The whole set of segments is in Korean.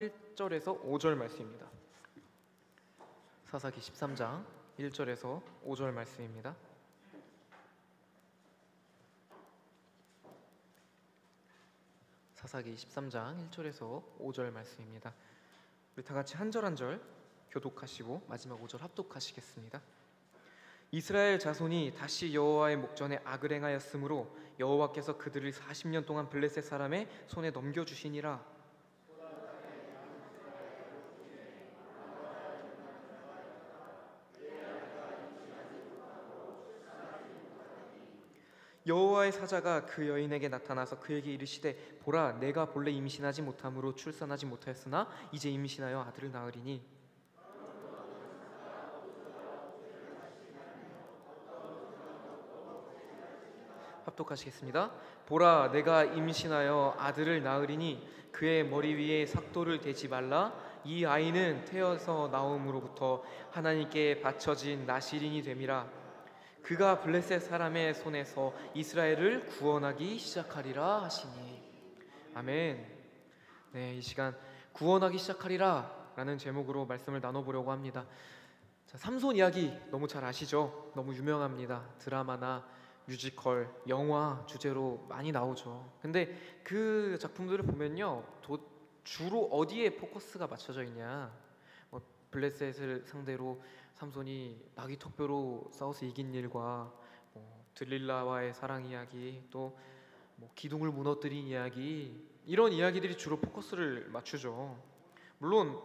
1절에서 5절 말씀입니다. 사사기 13장 1절에서 5절 말씀입니다. 사사기 13장 1절에서 5절 말씀입니다. 우리 다 같이 한 절 한 절 교독하시고 마지막 5절 합독하시겠습니다. 이스라엘 자손이 다시 여호와의 목전에 악을 행하였으므로 여호와께서 그들을 40년 동안 블레셋 사람의 손에 넘겨주시니라. 여호와의 사자가 그 여인에게 나타나서 그에게 이르시되 보라 내가 본래 임신하지 못함으로 출산하지 못하였으나 이제 임신하여 아들을 낳으리니. 합독하시겠습니다. 보라 내가 임신하여 아들을 낳으리니 그의 머리 위에 삭도를 대지 말라. 이 아이는 태어서 나옴으로부터 하나님께 바쳐진 나실인이 됨이라. 그가 블레셋 사람의 손에서 이스라엘을 구원하기 시작하리라 하시니. 아멘. 네, 이 시간 구원하기 시작하리라 라는 제목으로 말씀을 나눠보려고 합니다. 자, 삼손 이야기 너무 잘 아시죠? 너무 유명합니다. 드라마나 뮤지컬, 영화 주제로 많이 나오죠. 근데 그 작품들을 보면요, 주로 어디에 포커스가 맞춰져 있냐? 블레셋을 상대로 삼손이 나귀 턱뼈로 싸워서 이긴 일과 들릴라와의 사랑 이야기, 또 기둥을 무너뜨린 이야기, 이런 이야기들이 주로 포커스를 맞추죠. 물론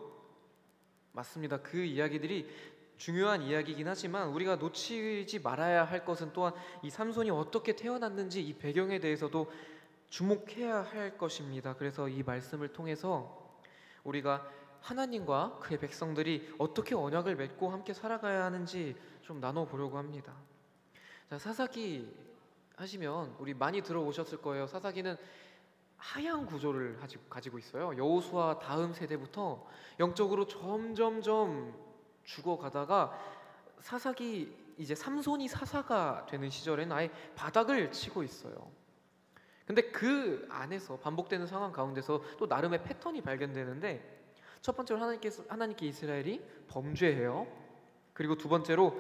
맞습니다. 그 이야기들이 중요한 이야기이긴 하지만 우리가 놓치지 말아야 할 것은 또한 이 삼손이 어떻게 태어났는지 이 배경에 대해서도 주목해야 할 것입니다. 그래서 이 말씀을 통해서 우리가 하나님과 그의 백성들이 어떻게 언약을 맺고 함께 살아가야 하는지 좀 나눠보려고 합니다. 자, 사사기 하시면 우리 많이 들어오셨을 거예요. 사사기는 하향 구조를 가지고 있어요. 여호수아 다음 세대부터 영적으로 점점점 죽어가다가 사사기 이제 삼손이 사사가 되는 시절에는 아예 바닥을 치고 있어요. 근데 그 안에서 반복되는 상황 가운데서 또 나름의 패턴이 발견되는데, 첫 번째로 하나님께 이스라엘이 범죄해요. 그리고 두 번째로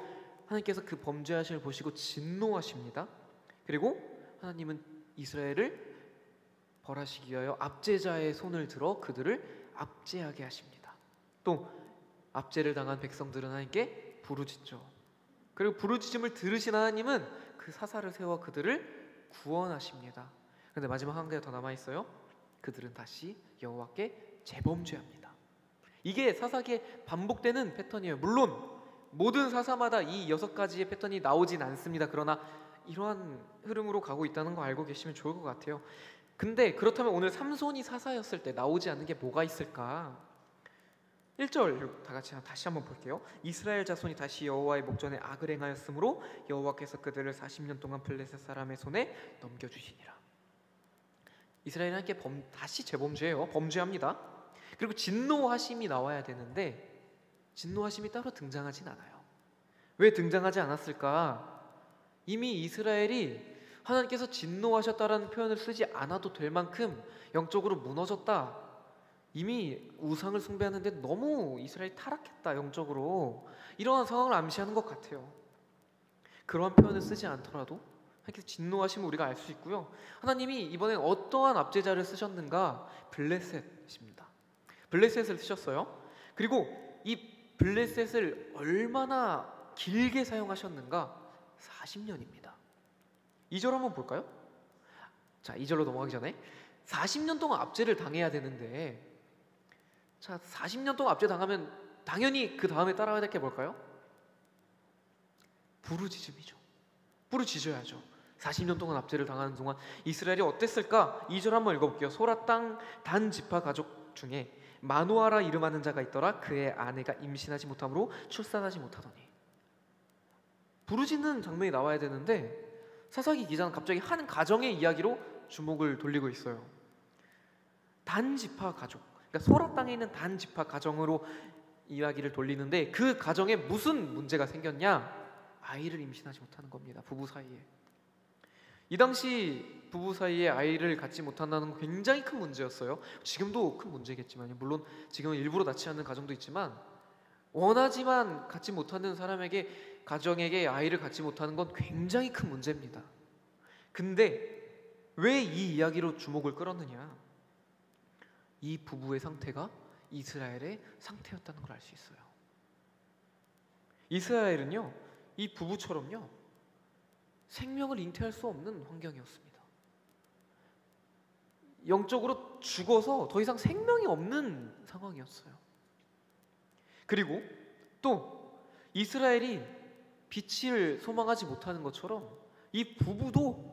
하나님께서 그 범죄하심을 보시고 진노하십니다. 그리고 하나님은 이스라엘을 벌하시기 위하여 압제자의 손을 들어 그들을 압제하게 하십니다. 또 압제를 당한 백성들은 하나님께 부르짖죠. 그리고 부르짖음을 들으신 하나님은 그 사사를 세워 그들을 구원하십니다. 그런데 마지막 한 가지가 더 남아있어요. 그들은 다시 여호와께 재범죄합니다. 이게 사사기에 반복되는 패턴이에요. 물론 모든 사사마다 이 6가지의 패턴이 나오진 않습니다. 그러나 이러한 흐름으로 가고 있다는 거 알고 계시면 좋을 것 같아요. 근데 그렇다면 오늘 삼손이 사사였을 때 나오지 않는 게 뭐가 있을까? 1절 다 같이 다시 한번 볼게요. 이스라엘 자손이 다시 여호와의 목전에 악을 행하였으므로 여호와께서 그들을 40년 동안 블레셋 사람의 손에 넘겨주시니라. 이스라엘은 함께 다시 재범죄해요. 범죄합니다. 그리고 진노하심이 나와야 되는데 진노하심이 따로 등장하진 않아요. 왜 등장하지 않았을까? 이미 이스라엘이 하나님께서 진노하셨다라는 표현을 쓰지 않아도 될 만큼 영적으로 무너졌다. 이미 우상을 숭배하는데 너무 이스라엘이 타락했다, 영적으로. 이러한 상황을 암시하는 것 같아요. 그러한 표현을 쓰지 않더라도 하나님께서 진노하심을 우리가 알 수 있고요. 하나님이 이번엔 어떠한 압제자를 쓰셨는가? 블레셋입니다. 블레셋을 쓰셨어요. 그리고 이 블레셋을 얼마나 길게 사용하셨는가? 40년입니다. 2절 한번 볼까요? 자, 2절로 넘어가기 전에 40년 동안 압제를 당해야 되는데, 자, 40년 동안 압제 당하면 당연히 그 다음에 따라와야 될 게 뭘까요? 부르짖음이죠. 부르짖어야죠. 40년 동안 압제를 당하는 동안 이스라엘이 어땠을까? 2절 한번 읽어볼게요. 소라 땅 단 지파 가족 중에 마누아라 이름하는 자가 있더라. 그의 아내가 임신하지 못함으로 출산하지 못하더니. 부르짖는 장면이 나와야 되는데 사사기 기자는 갑자기 한 가정의 이야기로 주목을 돌리고 있어요. 단 지파 가족, 그러니까 소라 땅에 있는 단 지파 가정으로 이야기를 돌리는데 그 가정에 무슨 문제가 생겼냐? 아이를 임신하지 못하는 겁니다. 부부 사이에. 이 당시 부부 사이에 아이를 갖지 못한다는 건 굉장히 큰 문제였어요. 지금도 큰 문제겠지만요. 물론 지금은 일부러 낳지 않는 가정도 있지만, 원하지만 갖지 못하는 사람에게, 가정에게 아이를 갖지 못하는 건 굉장히 큰 문제입니다. 근데 왜 이 이야기로 주목을 끌었느냐? 이 부부의 상태가 이스라엘의 상태였다는 걸 알 수 있어요. 이스라엘은요, 이 부부처럼요, 생명을 잉태할 수 없는 환경이었습니다. 영적으로 죽어서 더 이상 생명이 없는 상황이었어요. 그리고 또 이스라엘이 빛을 소망하지 못하는 것처럼 이 부부도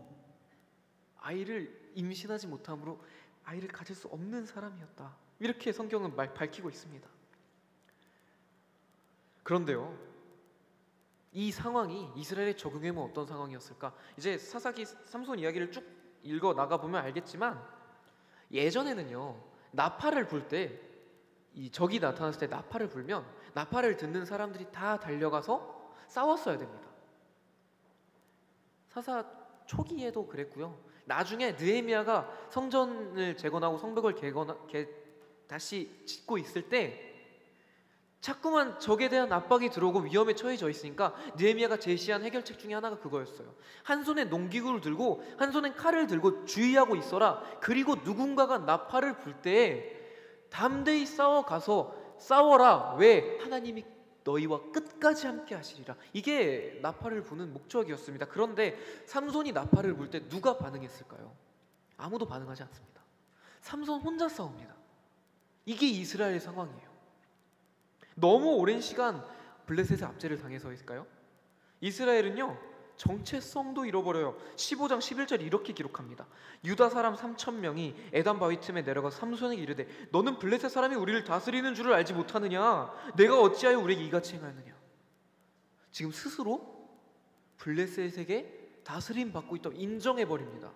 아이를 임신하지 못함으로 아이를 가질 수 없는 사람이었다. 이렇게 성경은 밝히고 있습니다. 그런데요, 이 상황이 이스라엘에 적용하면 어떤 상황이었을까? 이제 사사기 삼손 이야기를 쭉 읽어 나가보면 알겠지만, 예전에는요, 나팔을 불 때, 이 적이 나타났을 때 나팔을 불면 나팔을 듣는 사람들이 다 달려가서 싸웠어야 됩니다. 사사 초기에도 그랬고요. 나중에 느헤미야가 성전을 재건하고 성벽을 다시 짓고 있을 때 자꾸만 적에 대한 압박이 들어오고 위험에 처해져 있으니까 느헤미야가 제시한 해결책 중에 하나가 그거였어요. 한 손에 농기구를 들고 한 손에 칼을 들고 주의하고 있어라. 그리고 누군가가 나팔을 불 때 담대히 싸워가서 싸워라. 왜? 하나님이 너희와 끝까지 함께 하시리라. 이게 나팔을 부는 목적이었습니다. 그런데 삼손이 나팔을 불 때 누가 반응했을까요? 아무도 반응하지 않습니다. 삼손 혼자 싸웁니다. 이게 이스라엘 상황이에요. 너무 오랜 시간 블레셋의 압제를 당해서일까요? 이스라엘은요, 정체성도 잃어버려요. 15장 11절 이렇게 기록합니다. 유다 사람 3,000명이 에단 바위 틈에 내려가 삼손에게 이르되 너는 블레셋 사람이 우리를 다스리는 줄을 알지 못하느냐? 내가 어찌하여 우리에게 이같이 행하느냐? 지금 스스로 블레셋에게 다스림 받고 있다고 인정해버립니다.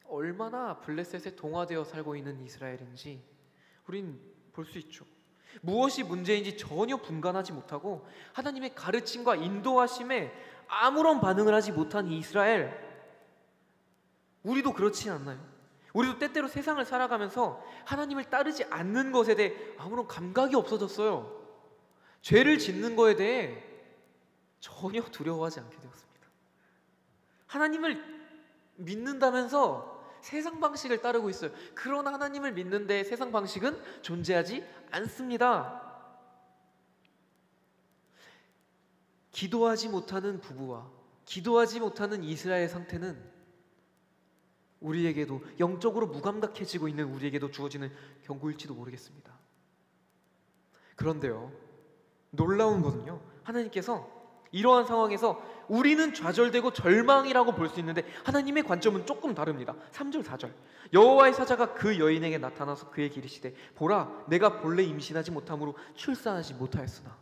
얼마나 블레셋에 동화되어 살고 있는 이스라엘인지 우린 볼 수 있죠. 무엇이 문제인지 전혀 분간하지 못하고 하나님의 가르침과 인도하심에 아무런 반응을 하지 못한 이스라엘, 우리도 그렇지 않나요? 우리도 때때로 세상을 살아가면서 하나님을 따르지 않는 것에 대해 아무런 감각이 없어졌어요. 죄를 짓는 것에 대해 전혀 두려워하지 않게 되었습니다. 하나님을 믿는다면서 세상 방식을 따르고 있어요. 그러나 하나님을 믿는데 세상 방식은 존재하지 않습니다. 기도하지 못하는 부부와 기도하지 못하는 이스라엘 상태는 우리에게도, 영적으로 무감각해지고 있는 우리에게도 주어지는 경고일지도 모르겠습니다. 그런데요, 놀라운 것은요, 하나님께서 이러한 상황에서 우리는 좌절되고 절망이라고 볼 수 있는데 하나님의 관점은 조금 다릅니다. 3절 4절 여호와의 사자가 그 여인에게 나타나서 그에게 이르시되 보라, 내가 본래 임신하지 못함으로 출산하지 못하였으나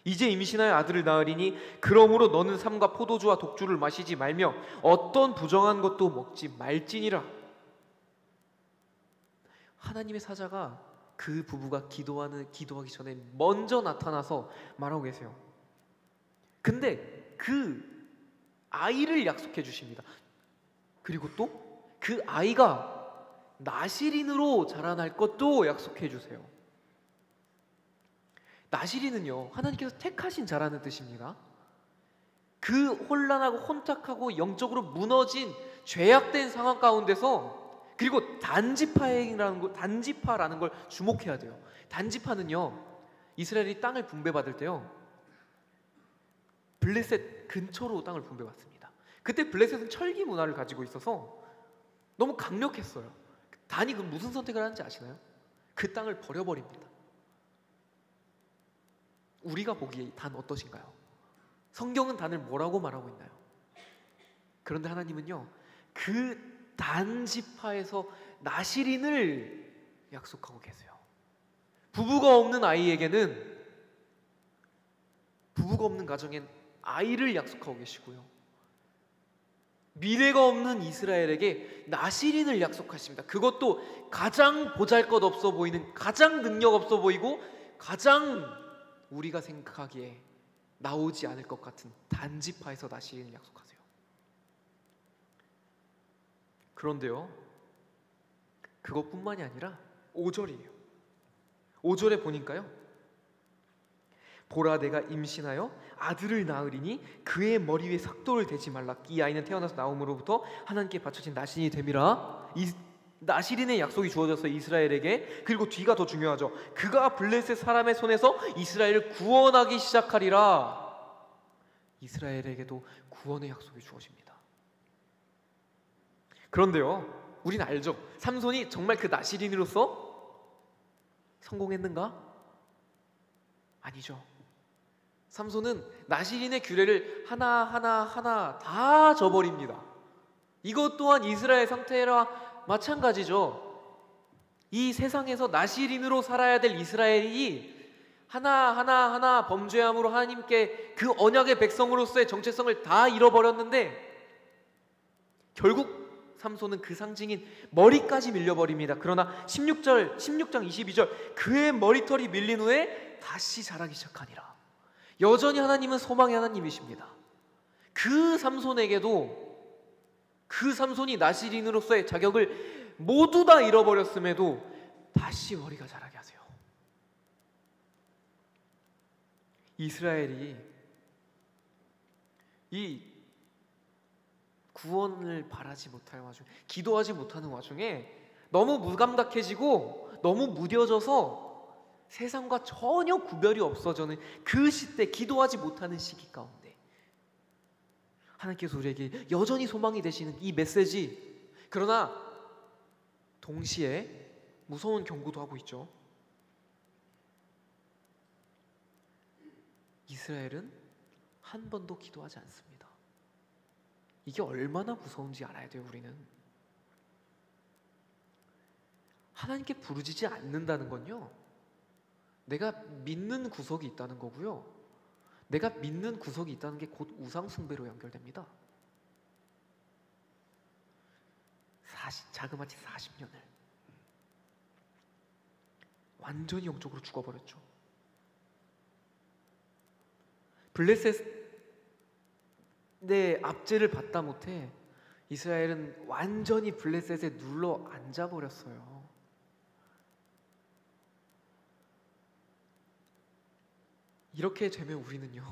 이제 임신하여 아들을 낳으리니 그러므로 너는 삼과 포도주와 독주를 마시지 말며 어떤 부정한 것도 먹지 말지니라. 하나님의 사자가 그 부부가 기도하기 전에 먼저 나타나서 말하고 계세요. 근데 그 아이를 약속해 주십니다. 그리고 또 그 아이가 나시린으로 자라날 것도 약속해 주세요. 나시린은요, 하나님께서 택하신 자라는 뜻입니다. 그 혼란하고 혼탁하고 영적으로 무너진 죄악된 상황 가운데서, 그리고 단지파라는 걸 주목해야 돼요. 단지파는요, 이스라엘이 땅을 분배받을 때요, 블레셋 근처로 땅을 분배받습니다. 그때 블레셋은 철기 문화를 가지고 있어서 너무 강력했어요. 단이 그 무슨 선택을 하는지 아시나요? 그 땅을 버려버립니다. 우리가 보기에 단 어떠신가요? 성경은 단을 뭐라고 말하고 있나요? 그런데 하나님은요, 그 단지파에서 나시린을 약속하고 계세요. 부부가 없는 아이에게는, 부부가 없는 가정엔 아이를 약속하고 계시고요, 미래가 없는 이스라엘에게 나시린을 약속하십니다. 그것도 가장 보잘것없어 보이는, 가장 능력 없어 보이고 가장 우리가 생각하기에 나오지 않을 것 같은 단지파에서 나시린을 약속하세요. 그런데요, 그것뿐만이 아니라 5절이에요. 5절에 보니까요, 보라 내가 임신하여 아들을 낳으리니 그의 머리 위에 삭도를 대지 말라. 이 아이는 태어나서 나옴으로부터 하나님께 바쳐진 나시린이 됨이라. 이 나시린의 약속이 주어졌어요, 이스라엘에게. 그리고 뒤가 더 중요하죠. 그가 블레셋 사람의 손에서 이스라엘을 구원하기 시작하리라. 이스라엘에게도 구원의 약속이 주어집니다. 그런데요, 우린 알죠. 삼손이 정말 그 나시린으로서 성공했는가? 아니죠. 삼손은 나시린의 규례를 하나하나 다 저버립니다. 이것 또한 이스라엘 상태라 마찬가지죠. 이 세상에서 나시린으로 살아야 될 이스라엘이 하나하나 범죄함으로 하나님께 그 언약의 백성으로서의 정체성을 다 잃어버렸는데, 결국 삼손은 그 상징인 머리까지 밀려버립니다. 그러나 16장 22절, 그의 머리털이 밀린 후에 다시 자라기 시작하니라. 여전히 하나님은 소망의 하나님이십니다. 그 삼손에게도, 그 삼손이 나시린으로서의 자격을 모두 다 잃어버렸음에도 다시 머리가 자라게 하세요. 이스라엘이 이 구원을 바라지 못할 와중에, 기도하지 못하는 와중에 너무 무감각해지고 너무 무뎌져서 세상과 전혀 구별이 없어지는 그 시대, 기도하지 못하는 시기 가운데 하나님께서 우리에게 여전히 소망이 되시는 이 메시지, 그러나 동시에 무서운 경고도 하고 있죠. 이스라엘은 한 번도 기도하지 않습니다. 이게 얼마나 무서운지 알아야 돼요. 우리는 하나님께 부르짖지 않는다는 건요, 내가 믿는 구석이 있다는 거고요, 내가 믿는 구석이 있다는 게 곧 우상 숭배로 연결됩니다. 자그마치 40년을 완전히 영적으로 죽어버렸죠. 블레셋의 압제를 받다 못해 이스라엘은 완전히 블레셋에 눌러 앉아버렸어요. 이렇게 되면 우리는요,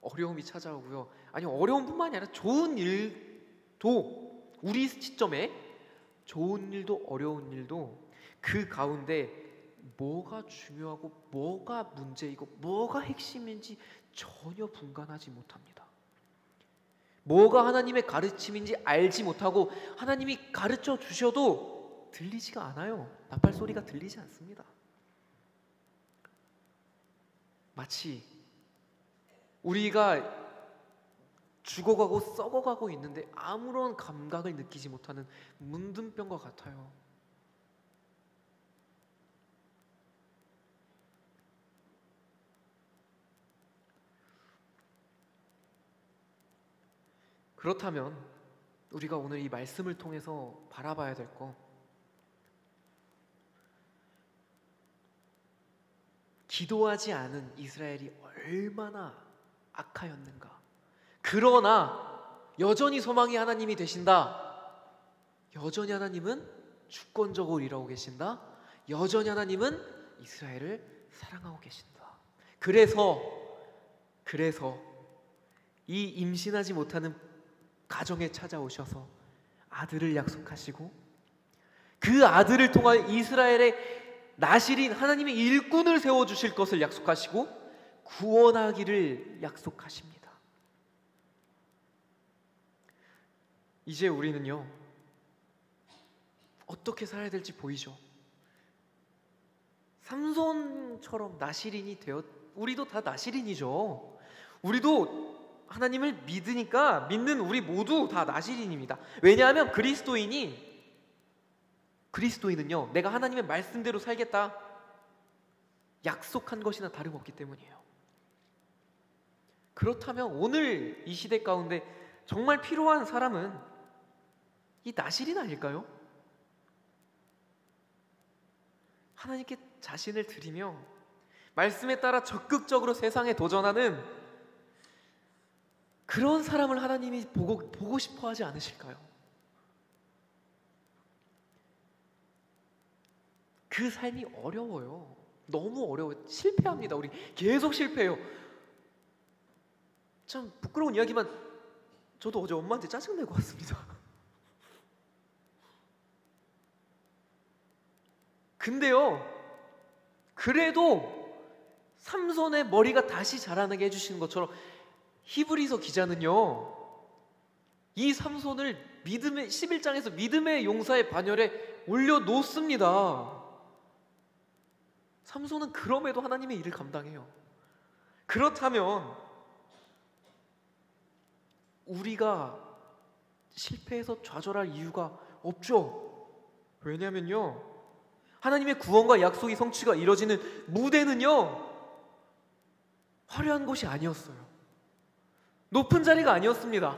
어려움이 찾아오고요, 아니 어려움뿐만이 아니라 좋은 일도, 우리 시점에 좋은 일도 어려운 일도 그 가운데 뭐가 중요하고 뭐가 문제이고 뭐가 핵심인지 전혀 분간하지 못합니다. 뭐가 하나님의 가르침인지 알지 못하고 하나님이 가르쳐 주셔도 들리지가 않아요. 나팔 소리가 들리지 않습니다. 마치 우리가 죽어가고 썩어가고 있는데 아무런 감각을 느끼지 못하는 문둥병과 같아요. 그렇다면 우리가 오늘 이 말씀을 통해서 바라봐야 될 거, 기도하지 않은 이스라엘이 얼마나 악하였는가. 그러나 여전히 소망이 하나님이 되신다. 여전히 하나님은 주권적으로 일하고 계신다. 여전히 하나님은 이스라엘을 사랑하고 계신다. 그래서 이 임신하지 못하는 가정에 찾아오셔서 아들을 약속하시고, 그 아들을 통하여 이스라엘의 나시린 하나님의 일꾼을 세워주실 것을 약속하시고 구원하기를 약속하십니다. 이제 우리는요, 어떻게 살아야 될지 보이죠? 삼손처럼 나시린이 우리도 다 나시린이죠. 우리도 하나님을 믿으니까 믿는 우리 모두 다 나시린입니다. 왜냐하면 그리스도인은요, 내가 하나님의 말씀대로 살겠다 약속한 것이나 다름없기 때문이에요. 그렇다면 오늘 이 시대 가운데 정말 필요한 사람은 이 나시린 아닐까요? 하나님께 자신을 드리며 말씀에 따라 적극적으로 세상에 도전하는 그런 사람을 하나님이 보고 싶어 하지 않으실까요? 그 삶이 어려워요. 너무 어려워요. 실패합니다. 우리 계속 실패해요. 참 부끄러운 이야기만, 저도 어제 엄마한테 짜증내고 왔습니다. 근데요, 그래도 삼손의 머리가 다시 자라나게 해주시는 것처럼 히브리서 기자는요, 이 삼손을 믿음의 11장에서 믿음의 용사의 반열에 올려놓습니다. 삼손은 그럼에도 하나님의 일을 감당해요. 그렇다면 우리가 실패해서 좌절할 이유가 없죠. 왜냐면요, 하나님의 구원과 약속이 성취가 이뤄지는 무대는요, 화려한 곳이 아니었어요. 높은 자리가 아니었습니다.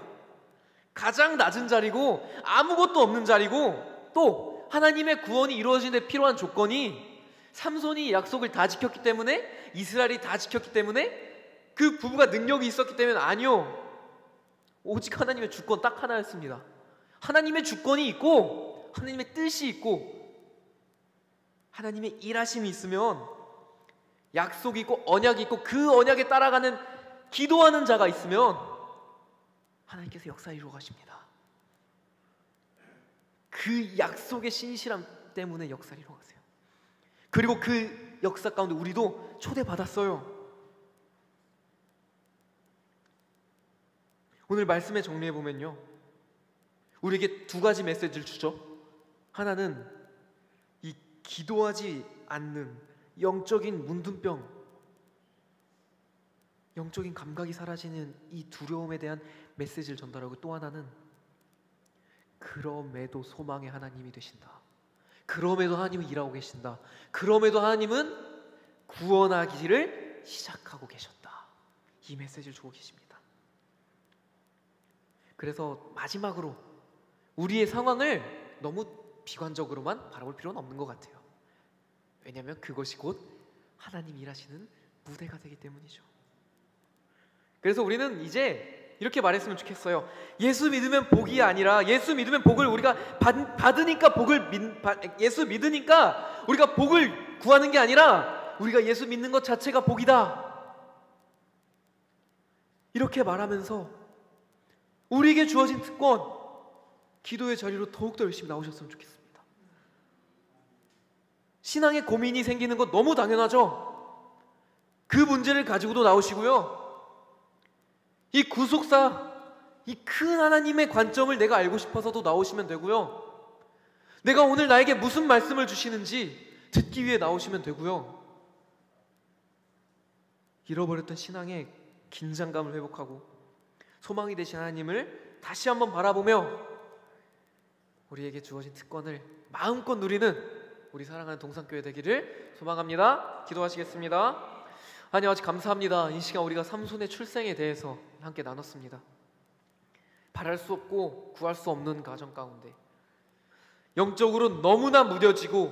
가장 낮은 자리고 아무것도 없는 자리고, 또 하나님의 구원이 이루어지는 데 필요한 조건이 삼손이 약속을 다 지켰기 때문에, 이스라엘이 다 지켰기 때문에, 그 부부가 능력이 있었기 때문에 아니요, 오직 하나님의 주권 딱 하나였습니다. 하나님의 주권이 있고 하나님의 뜻이 있고 하나님의 일하심이 있으면, 약속이 있고 언약이 있고 그 언약에 따라가는 기도하는 자가 있으면 하나님께서 역사 이루어 가십니다. 그 약속의 신실함 때문에 역사를 이루어 가세요. 그리고 그 역사 가운데 우리도 초대받았어요. 오늘 말씀에 정리해보면요, 우리에게 두 가지 메시지를 주죠. 하나는 이 기도하지 않는 영적인 문둥병, 영적인 감각이 사라지는 이 두려움에 대한 메시지를 전달하고, 또 하나는 그럼에도 소망의 하나님이 되신다. 그럼에도 하나님은 일하고 계신다. 그럼에도 하나님은 구원하기를 시작하고 계셨다. 이 메시지를 주고 계십니다. 그래서 마지막으로 우리의 상황을 너무 비관적으로만 바라볼 필요는 없는 것 같아요. 왜냐하면 그것이 곧 하나님이 일하시는 무대가 되기 때문이죠. 그래서 우리는 이제 이렇게 말했으면 좋겠어요. 예수 믿으면 복이 아니라, 예수 믿으면 복을 우리가 받으니까 예수 믿으니까 우리가 복을 구하는 게 아니라, 우리가 예수 믿는 것 자체가 복이다, 이렇게 말하면서 우리에게 주어진 특권, 기도의 자리로 더욱더 열심히 나오셨으면 좋겠습니다. 신앙에 고민이 생기는 것 너무 당연하죠. 그 문제를 가지고도 나오시고요, 이 구속사, 이 큰 하나님의 관점을 내가 알고 싶어서도 나오시면 되고요, 내가 오늘 나에게 무슨 말씀을 주시는지 듣기 위해 나오시면 되고요, 잃어버렸던 신앙의 긴장감을 회복하고 소망이 되신 하나님을 다시 한번 바라보며 우리에게 주어진 특권을 마음껏 누리는 우리 사랑하는 동산교회 되기를 소망합니다. 기도하시겠습니다. 하나님, 아주 감사합니다. 이 시간 우리가 삼손의 출생에 대해서 함께 나눴습니다. 바랄 수 없고 구할 수 없는 가정 가운데 영적으로 너무나 무뎌지고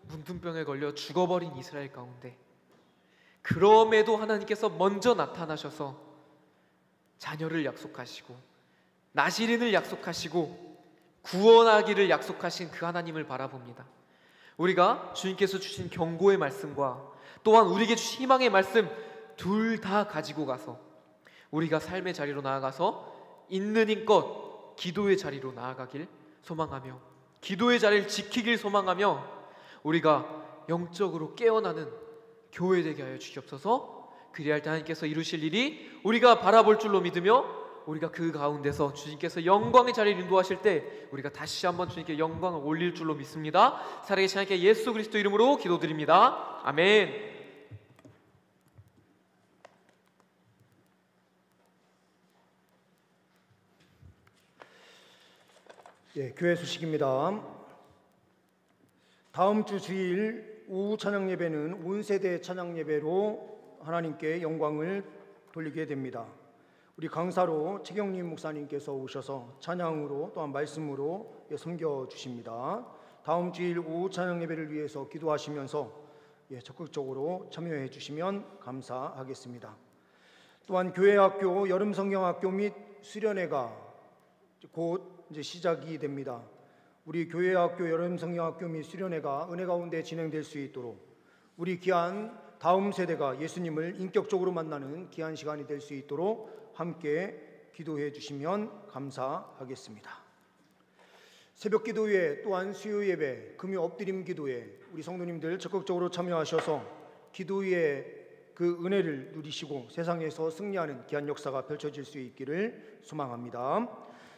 문둥병에 걸려 죽어버린 이스라엘 가운데, 그럼에도 하나님께서 먼저 나타나셔서 자녀를 약속하시고 나시린을 약속하시고 구원하기를 약속하신 그 하나님을 바라봅니다. 우리가 주님께서 주신 경고의 말씀과 또한 우리에게 주신 희망의 말씀 둘 다 가지고 가서 우리가 삶의 자리로 나아가서 있는 힘껏 기도의 자리로 나아가길 소망하며, 기도의 자리를 지키길 소망하며, 우리가 영적으로 깨어나는 교회 되게 하여 주시옵소서. 그리할 때 하나님께서 이루실 일이 우리가 바라볼 줄로 믿으며, 우리가 그 가운데서 주님께서 영광의 자리를 인도하실 때 우리가 다시 한번 주님께 영광을 올릴 줄로 믿습니다. 살아계신 하나님께 예수 그리스도 이름으로 기도드립니다. 아멘. 예, 교회 소식입니다. 다음 주 주일 오후 찬양 예배는 온 세대 찬양 예배로 하나님께 영광을 돌리게 됩니다. 우리 강사로 최경림 목사님께서 오셔서 찬양으로 또한 말씀으로 섬겨 주십니다. 다음 주일 오후 찬양 예배를 위해서 기도하시면서 적극적으로 참여해 주시면 감사하겠습니다. 또한 교회학교 여름성경학교 및 수련회가 곧 이제 시작이 됩니다. 우리 교회학교 여름성경학교 및 수련회가 은혜 가운데 진행될 수 있도록 우리 귀한 다음 세대가 예수님을 인격적으로 만나는 귀한 시간이 될 수 있도록 함께 기도해 주시면 감사하겠습니다. 새벽 기도회 또한 수요 예배, 금요 엎드림 기도회 우리 성도님들 적극적으로 참여하셔서 기도의 그 은혜를 누리시고 세상에서 승리하는 귀한 역사가 펼쳐질 수 있기를 소망합니다.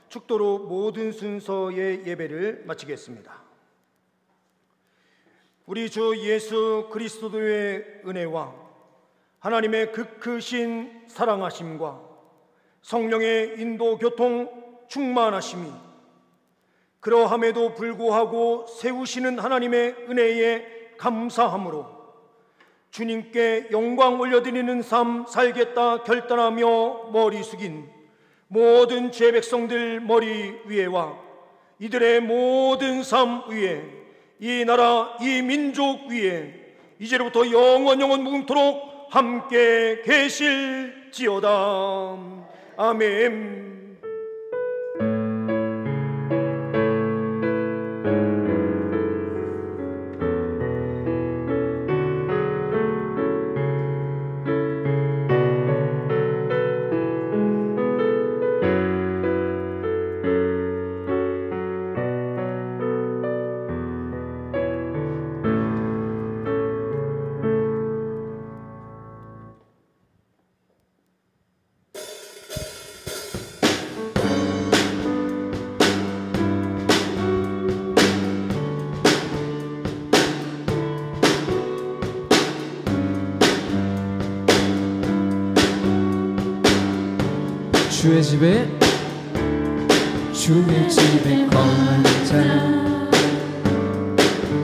축도로 모든 순서의 예배를 마치겠습니다. 우리 주 예수 그리스도의 은혜와 하나님의 그 크신 사랑하심과 성령의 인도 교통 충만하심이 그러함에도 불구하고 세우시는 하나님의 은혜에 감사함으로 주님께 영광 올려드리는 삶 살겠다 결단하며 머리 숙인 모든 죄 백성들 머리 위에와 이들의 모든 삶 위에 이 나라 이 민족 위에 이제로부터 영원 무궁토록 함께 계실지어다. 아멘. 주의 집에 거하는 자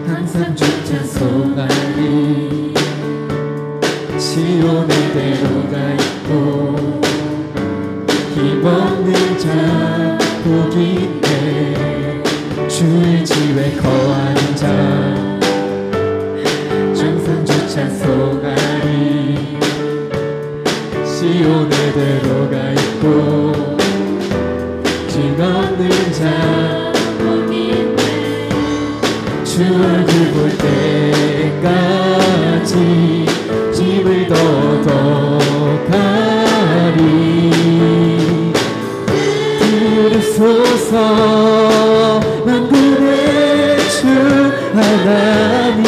항상 주 찬송하리 시온의 대로가 있고 힘없는 자 복이 있네. 주의 집에 거하는 자 항상 주 찬송하리 시온의 대로가 있고 힘없는 자 주 얼굴 볼 때까지 집을 더덕하리. 들으소서 만군의 주 하나님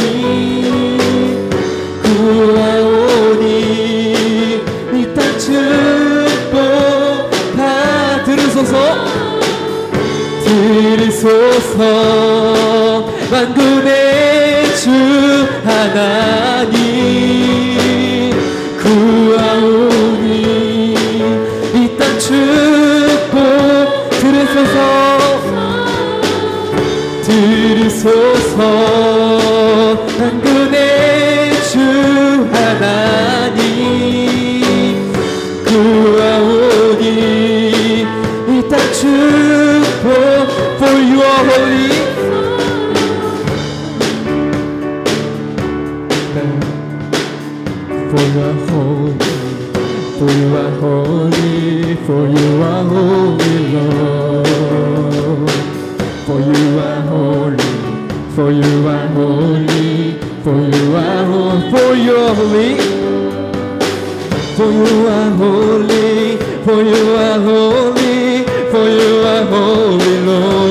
구하오니 이 땅 축복 다 들으소서 만군의 주 하나님 구하오니 이 땅 축복 들으소서 만군의 주 하나님 구하오니 이 땅 축복 for you are holy. For you are holy, for you are holy, for you are holy, Lord. For you are holy, for you are holy, for you are holy, for you are holy, for you are holy, for you are holy, for you are holy, Lord.